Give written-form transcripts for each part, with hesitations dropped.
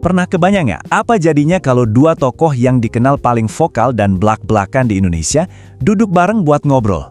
Pernah kebayang nggak apa jadinya kalau dua tokoh yang dikenal paling vokal dan blak-blakan di Indonesia duduk bareng buat ngobrol?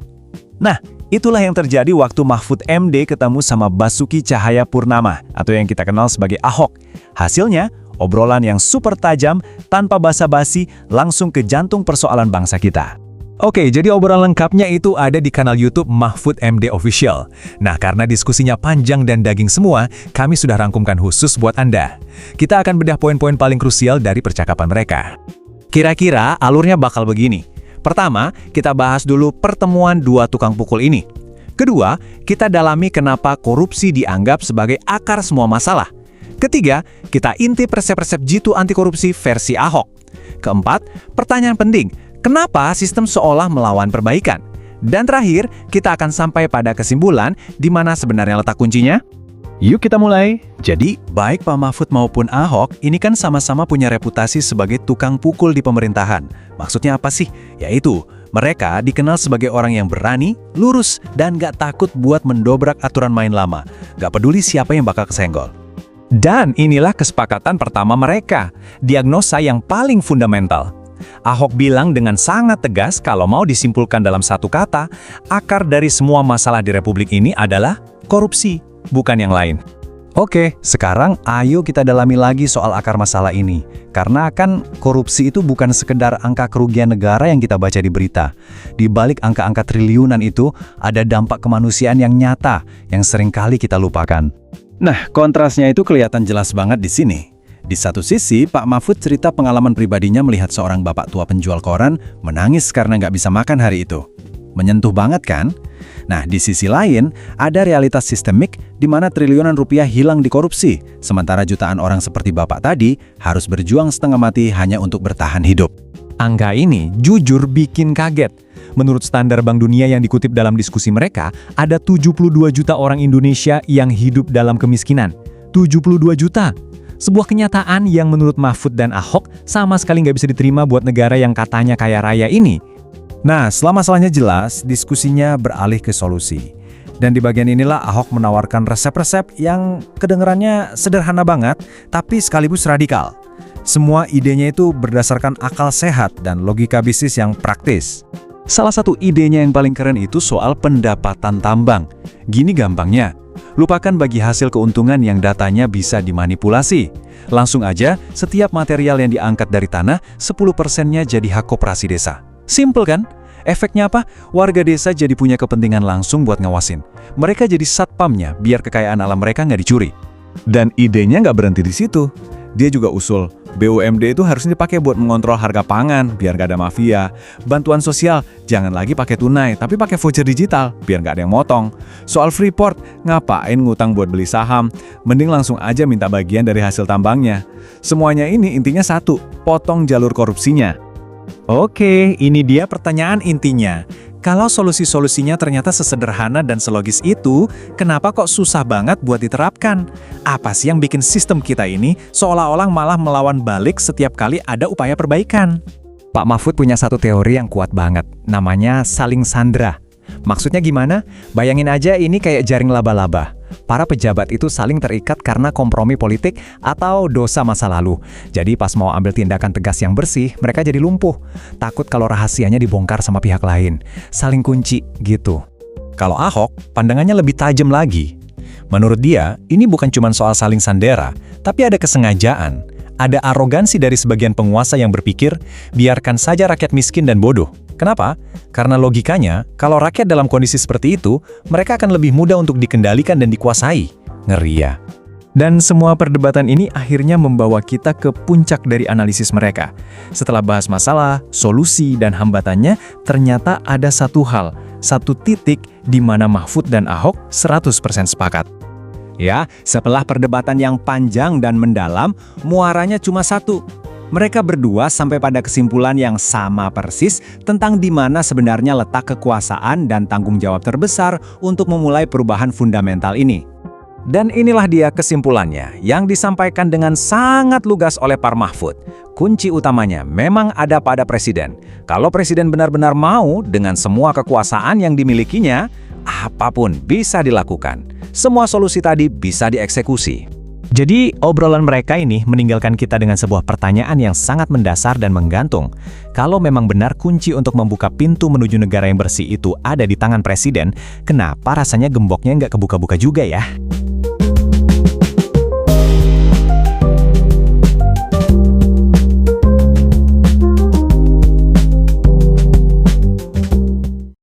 Nah, itulah yang terjadi waktu Mahfud MD ketemu sama Basuki Cahayapurnama atau yang kita kenal sebagai Ahok. Hasilnya, obrolan yang super tajam tanpa basa-basi langsung ke jantung persoalan bangsa kita. Oke, jadi obrolan lengkapnya itu ada di kanal YouTube Mahfud MD Official. Nah, karena diskusinya panjang dan daging semua, kami sudah rangkumkan khusus buat Anda. Kita akan bedah poin-poin paling krusial dari percakapan mereka. Kira-kira alurnya bakal begini. Pertama, kita bahas dulu pertemuan dua tukang pukul ini. Kedua, kita dalami kenapa korupsi dianggap sebagai akar semua masalah. Ketiga, kita intip resep-resep jitu anti korupsi versi Ahok. Keempat, pertanyaan penting. Kenapa sistem seolah melawan perbaikan? Dan terakhir, kita akan sampai pada kesimpulan di mana sebenarnya letak kuncinya. Yuk kita mulai. Jadi, baik Pak Mahfud maupun Ahok, ini kan sama-sama punya reputasi sebagai tukang pukul di pemerintahan. Maksudnya apa sih? Yaitu, mereka dikenal sebagai orang yang berani, lurus, dan gak takut buat mendobrak aturan main lama. Gak peduli siapa yang bakal kesenggol. Dan inilah kesepakatan pertama mereka, diagnosa yang paling fundamental. Ahok bilang dengan sangat tegas kalau mau disimpulkan dalam satu kata, akar dari semua masalah di Republik ini adalah korupsi, bukan yang lain. Oke, sekarang ayo kita dalami lagi soal akar masalah ini. Karena kan korupsi itu bukan sekedar angka kerugian negara yang kita baca di berita. Di balik angka-angka triliunan itu, ada dampak kemanusiaan yang nyata, yang seringkali kita lupakan. Nah, kontrasnya itu kelihatan jelas banget di sini. Di satu sisi, Pak Mahfud cerita pengalaman pribadinya melihat seorang bapak tua penjual koran menangis karena nggak bisa makan hari itu. Menyentuh banget kan? Nah, di sisi lain, ada realitas sistemik di mana triliunan rupiah hilang di korupsi, sementara jutaan orang seperti bapak tadi harus berjuang setengah mati hanya untuk bertahan hidup. Angka ini jujur bikin kaget. Menurut standar Bank Dunia yang dikutip dalam diskusi mereka, ada 72 juta orang Indonesia yang hidup dalam kemiskinan. 72 juta! Sebuah kenyataan yang menurut Mahfud dan Ahok sama sekali nggak bisa diterima buat negara yang katanya kaya raya ini. Nah, setelah masalahnya jelas, diskusinya beralih ke solusi. Dan di bagian inilah Ahok menawarkan resep-resep yang kedengarannya sederhana banget, tapi sekaligus radikal. Semua idenya itu berdasarkan akal sehat dan logika bisnis yang praktis. Salah satu idenya yang paling keren itu soal pendapatan tambang. Gini gampangnya, lupakan bagi hasil keuntungan yang datanya bisa dimanipulasi. Langsung aja, setiap material yang diangkat dari tanah, 10%-nya jadi hak koperasi desa. Simple kan? Efeknya apa? Warga desa jadi punya kepentingan langsung buat ngawasin. Mereka jadi satpamnya biar kekayaan alam mereka nggak dicuri. Dan idenya nggak berhenti di situ. Dia juga usul, BUMD itu harusnya dipakai buat mengontrol harga pangan, biar nggak ada mafia. Bantuan sosial, jangan lagi pakai tunai, tapi pakai voucher digital, biar nggak ada yang motong. Soal Freeport, ngapain ngutang buat beli saham? Mending langsung aja minta bagian dari hasil tambangnya. Semuanya ini intinya satu, potong jalur korupsinya. Oke, ini dia pertanyaan intinya. Kalau solusi-solusinya ternyata sesederhana dan selogis itu, kenapa kok susah banget buat diterapkan? Apa sih yang bikin sistem kita ini seolah-olah malah melawan balik setiap kali ada upaya perbaikan? Pak Mahfud punya satu teori yang kuat banget, namanya saling sandra. Maksudnya gimana? Bayangin aja ini kayak jaring laba-laba. Para pejabat itu saling terikat karena kompromi politik atau dosa masa lalu. Jadi pas mau ambil tindakan tegas yang bersih, mereka jadi lumpuh. Takut kalau rahasianya dibongkar sama pihak lain. Saling kunci, gitu. Kalau Ahok, pandangannya lebih tajam lagi. Menurut dia, ini bukan cuma soal saling sandera, tapi ada kesengajaan. Ada arogansi dari sebagian penguasa yang berpikir, biarkan saja rakyat miskin dan bodoh. Kenapa? Karena logikanya, kalau rakyat dalam kondisi seperti itu, mereka akan lebih mudah untuk dikendalikan dan dikuasai. Ngeri ya. Dan semua perdebatan ini akhirnya membawa kita ke puncak dari analisis mereka. Setelah bahas masalah, solusi, dan hambatannya, ternyata ada satu hal, satu titik di mana Mahfud dan Ahok 100% sepakat. Ya, setelah perdebatan yang panjang dan mendalam, muaranya cuma satu. Mereka berdua sampai pada kesimpulan yang sama persis tentang di mana sebenarnya letak kekuasaan dan tanggung jawab terbesar untuk memulai perubahan fundamental ini. Dan inilah dia kesimpulannya yang disampaikan dengan sangat lugas oleh Pak Mahfud. Kunci utamanya memang ada pada presiden. Kalau presiden benar-benar mau dengan semua kekuasaan yang dimilikinya, apapun bisa dilakukan. Semua solusi tadi bisa dieksekusi. Jadi, obrolan mereka ini meninggalkan kita dengan sebuah pertanyaan yang sangat mendasar dan menggantung. Kalau memang benar kunci untuk membuka pintu menuju negara yang bersih itu ada di tangan presiden, kenapa rasanya gemboknya nggak kebuka-buka juga ya?